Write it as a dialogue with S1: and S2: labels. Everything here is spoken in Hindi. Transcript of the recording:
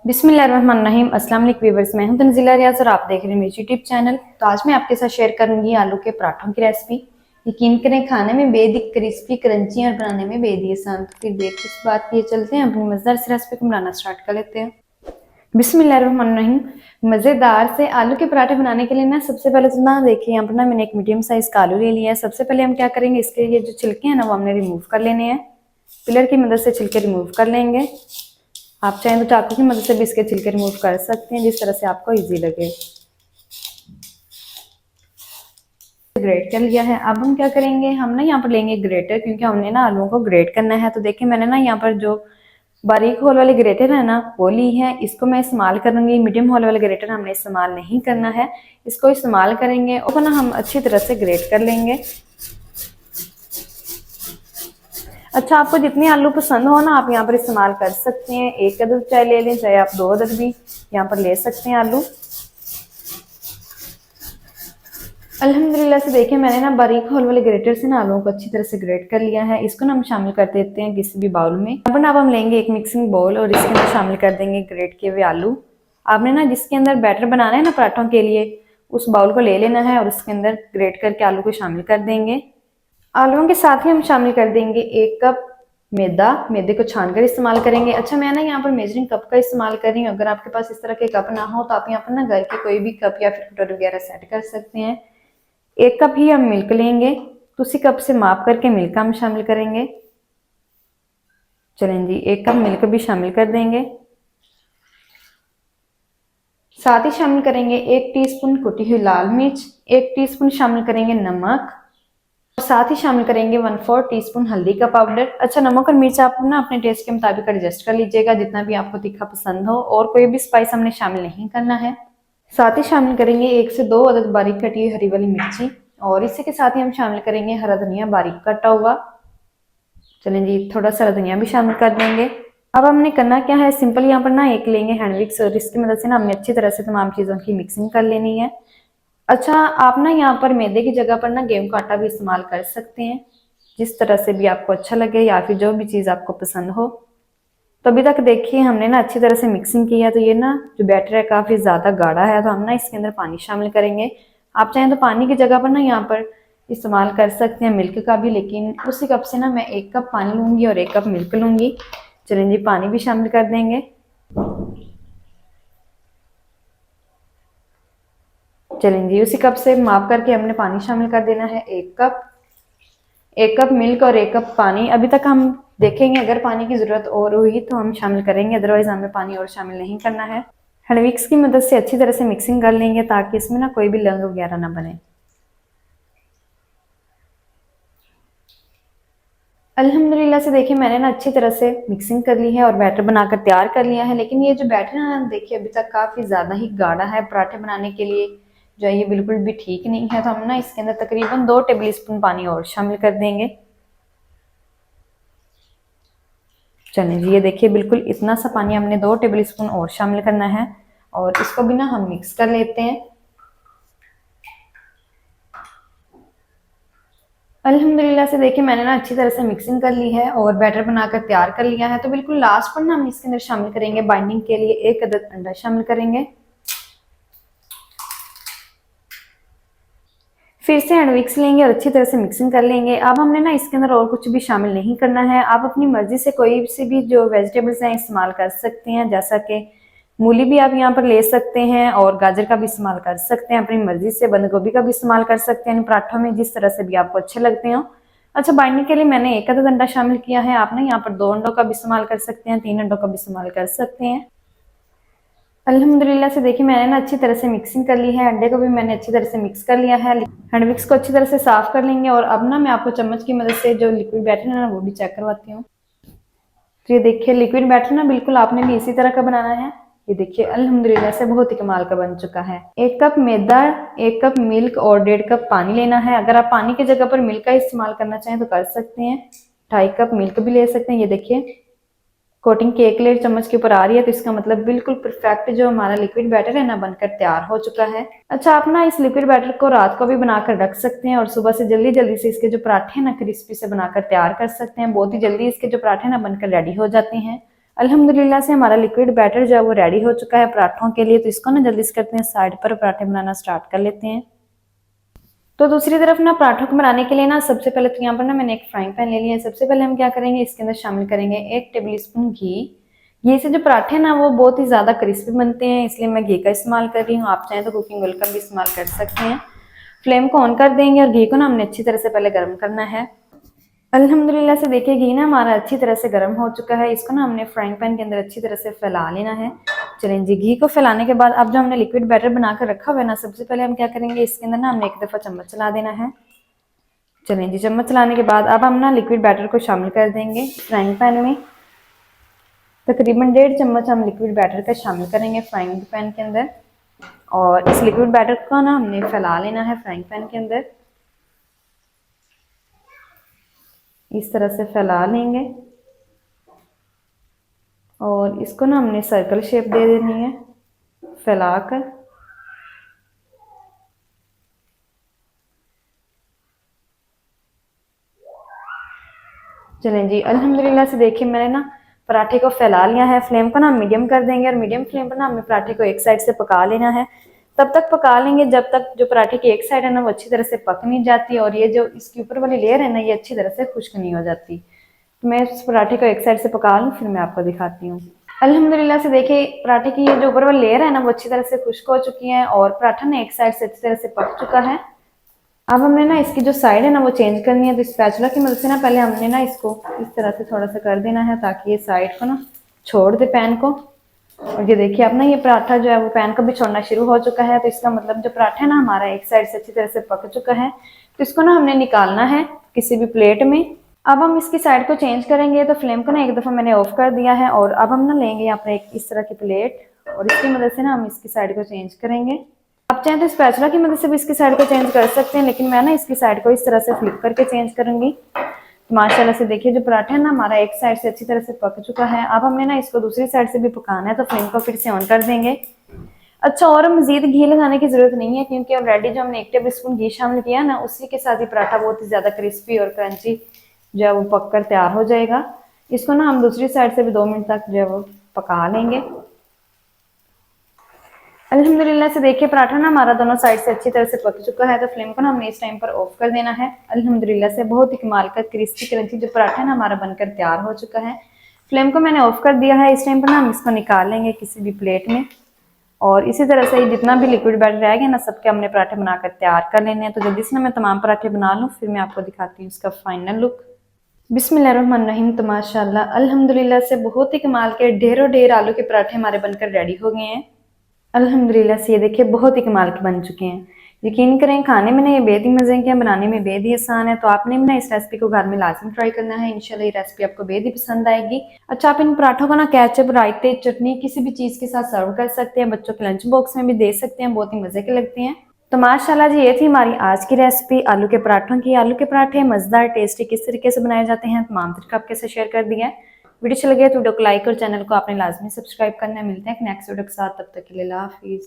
S1: बिस्मिल्लाहिर्रहमानिर्रहीम। अस्सलाम वालेकुम व्यूअर्स, मैं हूं तंजीला रियाज और आप देख रहे हैं मेरे यूट्यूब चैनल। तो आज मैं आपके साथ शेयर करूंगी आलू के पराठों की रेसिपी। यकीन करें, खाने में बेहद क्रिस्पी क्रंची और बनाने में बेहद ही आसान। तो फिर देर किस बात की, चलते हैं अपनी मजेदार सी रेसिपी को बनाना स्टार्ट कर लेते हैं। बिस्मिल्लाहिर्रहमानिर्रहीम। मज़ेदार से आलू के पराठे बनाने के लिए ना सबसे पहले तो ना देखिए, यहाँ पर ना मैंने एक मीडियम साइज का आलू ले लिया है। सबसे पहले हम क्या करेंगे, इसके ये जो छिलके हैं ना वो हमने रिमूव कर लेने हैं। पिलर की मदद से छिलके रिमूव कर लेंगे। आप चाहें तो चाकू की मदद से भी इसके छिलके रिमूव कर सकते हैं, जिस तरह से आपको इजी लगे। ग्रेट कर लिया है। अब हम क्या करेंगे, हम ना यहाँ पर लेंगे ग्रेटर, क्योंकि हमने ना आलूओं को ग्रेट करना है। तो देखिए मैंने ना यहाँ पर जो बारीक होल वाली ग्रेटर है ना वो ली है, इसको मैं इस्तेमाल करूंगी। मीडियम होल वाला ग्रेटर हमने इस्तेमाल नहीं करना है, इसको इस्तेमाल करेंगे और ना हम अच्छी तरह से ग्रेट कर लेंगे। अच्छा, आपको जितने आलू पसंद हो ना आप यहाँ पर इस्तेमाल कर सकते हैं। एक अदद चाहे ले लें, चाहे आप 2 अदद भी यहाँ पर ले सकते हैं आलू। अल्हम्दुलिल्लाह से देखिए मैंने ना बारीक होल वाले ग्रेटर से ना आलूओं को अच्छी तरह से ग्रेट कर लिया है। इसको ना हम शामिल कर देते हैं किसी भी बाउल में। अब हम लेंगे एक मिक्सिंग बाउल और इसके अंदर शामिल कर देंगे ग्रेट किए हुए आलू। आपने ना जिसके अंदर बैटर बनाना है ना पराठों के लिए, उस बाउल को ले लेना है और उसके अंदर ग्रेट करके आलू को शामिल कर देंगे। आलूओं के साथ ही हम शामिल कर देंगे 1 कप मैदा। मैदे को छानकर इस्तेमाल करेंगे। अच्छा, मैं ना यहाँ पर मेजरिंग कप का इस्तेमाल कर रही हूँ। अगर आपके पास इस तरह के कप ना हो तो आप यहाँ पर ना घर के कोई भी कप या फिर कटोरी वगैरह सेट कर सकते हैं। 1 कप ही हम मिल्क लेंगे, तो उसी कप से माप करके मिल्क हम शामिल करेंगे। चलें जी, 1 कप मिल्क भी शामिल कर देंगे। साथ ही शामिल करेंगे 1 टीस्पून कुटी हुई लाल मिर्च, 1 टीस्पून शामिल करेंगे नमक और साथ ही शामिल करेंगे 1/4 टीस्पून हल्दी का पाउडर। अच्छा, नमक और मिर्च आप ना अपने टेस्ट के मुताबिक एडजस्ट कर लीजिएगा, जितना भी आपको तीखा पसंद हो, और कोई भी स्पाइस हमने शामिल नहीं करना है। साथ ही शामिल करेंगे 1 से 2 अदद बारीक कटी हुई हरी वाली मिर्ची और इसी के साथ ही हम शामिल करेंगे हरा धनिया बारीक कटा हुआ। चलें जी, थोड़ा सा धनिया भी शामिल कर देंगे। अब हमने करना क्या है, सिंपल यहाँ पर ना एक लेंगे हैंड विक्स और इसकी मदद से ना हमने अच्छी तरह से तमाम चीज़ों की मिक्सिंग कर लेनी है। अच्छा, आप ना यहाँ पर मैदे की जगह पर ना गेहूं का आटा भी इस्तेमाल कर सकते हैं, जिस तरह से भी आपको अच्छा लगे या फिर जो भी चीज़ आपको पसंद हो। तो अभी तक देखिए हमने ना अच्छी तरह से मिक्सिंग की है। तो ये ना जो बैटर है काफ़ी ज़्यादा गाढ़ा है, तो हम ना इसके अंदर पानी शामिल करेंगे। आप चाहें तो पानी की जगह पर ना यहाँ पर इस्तेमाल कर सकते हैं मिल्क का भी, लेकिन उसी कप से ना मैं 1 कप पानी लूँगी और 1 कप मिल्क लूँगी। चलें जी, पानी भी शामिल कर देंगे। चलें जी, उसी कप से माप करके हमने पानी शामिल कर देना है 1 कप। 1 कप मिल्क और 1 कप पानी। अभी तक हम देखेंगे अगर पानी की ज़रूरत और हुई तो हम शामिल करेंगे, अदरवाइज हमें पानी और शामिल नहीं करना है। हैंड विक्स की मदद से अच्छी तरह से मिक्सिंग कर लेंगे ताकि इसमें ना कोई भी लंग वगैरह ना बने। अल्हम्दुलिल्लाह से देखिए मैंने ना अच्छी तरह से मिक्सिंग कर ली है और बैटर बनाकर तैयार कर लिया है। लेकिन ये जो बैटर है ना देखिए अभी तक काफ़ी ज़्यादा ही गाढ़ा है। पराठे बनाने के लिए जो है ये बिल्कुल भी ठीक नहीं है। तो हम ना इसके अंदर तकरीबन 2 टेबल स्पून पानी और शामिल कर देंगे। चलिए जी, ये देखिए बिल्कुल इतना सा पानी हमने 2 टेबल स्पून और शामिल करना है और इसको भी ना हम मिक्स कर लेते हैं। अल्हम्दुलिल्लाह से देखिए मैंने ना अच्छी तरह से मिक्सिंग कर ली है और बैटर बनाकर तैयार कर लिया है। तो बिल्कुल लास्ट पर ना हम इसके अंदर शामिल करेंगे बाइंडिंग के लिए 1 अदद अंडा शामिल करेंगे। फिर से हैंड विक्स लेंगे और अच्छी तरह से मिक्सिंग कर लेंगे। अब हमने ना इसके अंदर और कुछ भी शामिल नहीं करना है। आप अपनी मर्जी से कोई से भी जो वेजिटेबल्स हैं इस्तेमाल कर सकते हैं, जैसा कि मूली भी आप यहाँ पर ले सकते हैं और गाजर का भी इस्तेमाल कर सकते हैं अपनी मर्जी से। बंद गोभी का भी इस्तेमाल कर सकते हैं इन पराठों में, जिस तरह से भी आपको अच्छे लगते हो। अच्छा, बाइंडिंग के लिए मैंने 1 अदद अंडा शामिल किया है। आप ना यहाँ पर 2 अंडों का भी इस्तेमाल कर सकते हैं, 3 अंडों का भी इस्तेमाल कर सकते हैं। अल्हम्दुलिल्लाह से देखिए मैंने ना अच्छी तरह से मिक्सिंग कर ली है। अंडे को भी मैंने अच्छी तरह से मिक्स कर लिया है। हैंड विक्स को अच्छी तरह से साफ कर लेंगे और अब ना मैं आपको चम्मच की मदद से जो लिक्विड बैटर है ना वो भी चेक करवाती हूँ। तो ये देखिए लिक्विड बैटर ना बिल्कुल आपने भी इसी तरह का बनाना है। ये देखिए अल्हम्दुलिल्लाह से बहुत ही कमाल का बन चुका है। 1 कप मैदा, 1 कप मिल्क और 1.5 कप पानी लेना है। अगर आप पानी की जगह पर मिल्क का इस्तेमाल करना चाहें तो कर सकते हैं। 2.5 कप मिल्क भी ले सकते हैं। ये देखिए कोटिंग की 1 लेयर चम्मच के ऊपर आ रही है, तो इसका मतलब बिल्कुल परफेक्ट जो हमारा लिक्विड बैटर है ना बनकर तैयार हो चुका है। अच्छा, आप ना इस लिक्विड बैटर को रात को भी बनाकर रख सकते हैं और सुबह से जल्दी जल्दी से इसके जो पराठे ना क्रिस्पी से बनाकर तैयार कर सकते हैं। बहुत ही जल्दी इसके जो पराठे ना बनकर रेडी हो जाते हैं। अल्हम्दुलिल्लाह से हमारा लिक्विड बैटर जो है वो रेडी हो चुका है पराठों के लिए। तो इसको ना जल्दी से करते हैं साइड पर, पराठे बनाना स्टार्ट कर लेते हैं। तो दूसरी तरफ ना पराठों को बनाने के लिए ना सबसे पहले तो यहाँ पर ना मैंने एक फ्राइंग पैन ले लिया है। सबसे पहले हम क्या करेंगे, इसके अंदर शामिल करेंगे 1 टेबल स्पून घी। घी से जो पराठे ना वो बहुत ही ज़्यादा क्रिस्पी बनते हैं, इसलिए मैं घी का इस्तेमाल कर रही हूँ। आप चाहें तो कुकिंग ऑयल का भी इस्तेमाल कर सकते हैं। फ्लेम को ऑन कर देंगे और घी को ना हमने अच्छी तरह से पहले गर्म करना है। अल्हम्दुलिल्लाह से देखिए घी ना हमारा अच्छी तरह से गर्म हो चुका है। इसको ना हमने फ्राइंग पैन के अंदर अच्छी तरह से फैला लेना है। चलें जी, घी को फैलाने के बाद अब जो हमने लिक्विड बैटर बनाकर रखा हुआ है ना, सबसे पहले हम क्या करेंगे, इसके अंदर ना हमने एक दफ़ा चम्मच चला देना है। चलें जी, चम्मच चलाने के बाद अब हम ना लिक्विड बैटर को शामिल कर देंगे फ्राइंग पैन में। तकरीबन 1.5 चम्मच हम लिक्विड बैटर का शामिल करेंगे फ्राइंग पैन के अंदर। और इस लिक्विड बैटर को ना हमने फैला लेना है फ्राइंग पैन के अंदर। इस तरह से फैला लेंगे और इसको ना हमने सर्कल शेप दे देनी है फैलाकर। चलें जी, अल्हम्दुलिल्लाह से देखिए मैंने ना पराठे को फैला लिया है। फ्लेम को ना मीडियम कर देंगे और मीडियम फ्लेम पर ना हमें पराठे को एक साइड से पका लेना है। तब तक पका लेंगे जब तक जो पराठे की एक साइड है ना वो अच्छी तरह से पक नहीं जाती और ये जो इसके ऊपर वाली लेयर है ना ये अच्छी तरह से खुश्क नहीं हो जाती। तो मैं इस पराठे को एक साइड से पका लूँ, फिर मैं आपको दिखाती हूँ। अल्हम्दुलिल्लाह से देखिए पराठे की ये जो ऊपर वाली लेयर है ना वो अच्छी तरह से खुश्क हो चुकी है और पराठा ना एक साइड से अच्छी तरह से पक चुका है। अब हमने ना इसकी जो साइड है ना वो चेंज करनी है। तो स्पैचुला की मदद से ना पहले हमने ना इसको इस तरह से थोड़ा सा कर देना है ताकि ये साइड को ना छोड़ दे पैन को। और ये देखिए अब ना ये पराठा जो है वो पैन को भी छोड़ना शुरू हो चुका है। तो इसका मतलब जो पराठा है ना हमारा एक साइड से अच्छी तरह से पक चुका है। तो इसको ना हमने निकालना है किसी भी प्लेट में। अब हम इसकी साइड को चेंज करेंगे। तो फ्लेम को ना एक दफ़ा मैंने ऑफ कर दिया है और अब हम ना लेंगे यहाँ पर एक इस तरह की प्लेट और इसकी मदद से ना हम इसकी साइड को चेंज करेंगे। आप चाहें तो स्पैचुला की मदद से भी इसकी साइड को चेंज कर सकते हैं, लेकिन मैं ना इसकी साइड को इस तरह से फ्लिप करके चेंज करूंगी। तो माशाल्लाह से देखिए जो पराठा है ना हमारा एक साइड से अच्छी तरह से पक चुका है। अब हमने ना इसको दूसरी साइड से भी पकाना है। तो फ्लेम को फिर से ऑन कर देंगे। अच्छा, और मजीद घी लगाने की जरूरत नहीं है क्योंकि ऑलरेडी जो हमने 1 टेबल स्पून घी शामिल किया ना उसी के साथ ही पराठा बहुत ही ज्यादा क्रिस्पी और क्रंची जो है वो पक कर तैयार हो जाएगा। इसको ना हम दूसरी साइड से भी 2 मिनट तक जो है वो पका लेंगे। अल्हम्दुलिल्लाह से देखिए पराठा ना हमारा दोनों साइड से अच्छी तरह से पक चुका है। तो फ्लेम को ना हमने इस टाइम पर ऑफ कर देना है। अल्हम्दुलिल्लाह से बहुत ही कमाल का क्रिस्पी क्रंची जो पराठा है ना हमारा बनकर तैयार हो चुका है। फ्लेम को मैंने ऑफ कर दिया है। इस टाइम पर ना हम इसको निकाल लेंगे किसी भी प्लेट में और इसी तरह से जितना भी लिक्विड बैटर रह गया ना सबके हमने पराठे बनाकर तैयार कर लेने हैं। तो जल्दी से ना मैं तमाम पराठे बना लूँ, फिर मैं आपको दिखाती हूँ इसका फाइनल लुक। बिस्मिल्लाहिर्रहमानिर्रहीम। तो माशाल्लाह अल्हम्दुलिल्लाह से बहुत ही कमाल के ढेरों ढेर आलू के पराठे हमारे बनकर रेडी हो गए हैं। अल्हम्दुलिल्लाह से ये देखिए बहुत ही कमाल के बन चुके हैं। यकीन करें खाने में ना ये बेहद ही मज़े के हैं, बनाने में बेहद ही आसान है। तो आपने भी ना इस रेसिपी को घर में लाजमी ट्राई करना है। इंशाल्लाह ये रेसिपी आपको बेहद ही पसंद आएगी। अच्छा, आप इन पराठों को ना केचप, रायते, चटनी किसी भी चीज़ के साथ सर्व कर सकते हैं। बच्चों के लंच बॉक्स में भी दे सकते हैं, बहुत ही मज़े के लगते हैं। तो माशाल्लाह जी ये थी हमारी आज की रेसिपी आलू के पराठों की। आलू के पराठे मज़ेदार टेस्टी किस तरीके से बनाए जाते हैं तमाम तरीका आपके साथ शेयर कर दिया है। वीडियो अच्छा लगे तो वीडियो को लाइक और चैनल को आपने लाजमी सब्सक्राइब करना है। मिलते हैं नेक्स्ट वीडियो के साथ, तब तक के लिए अल्लाह हाफिज़।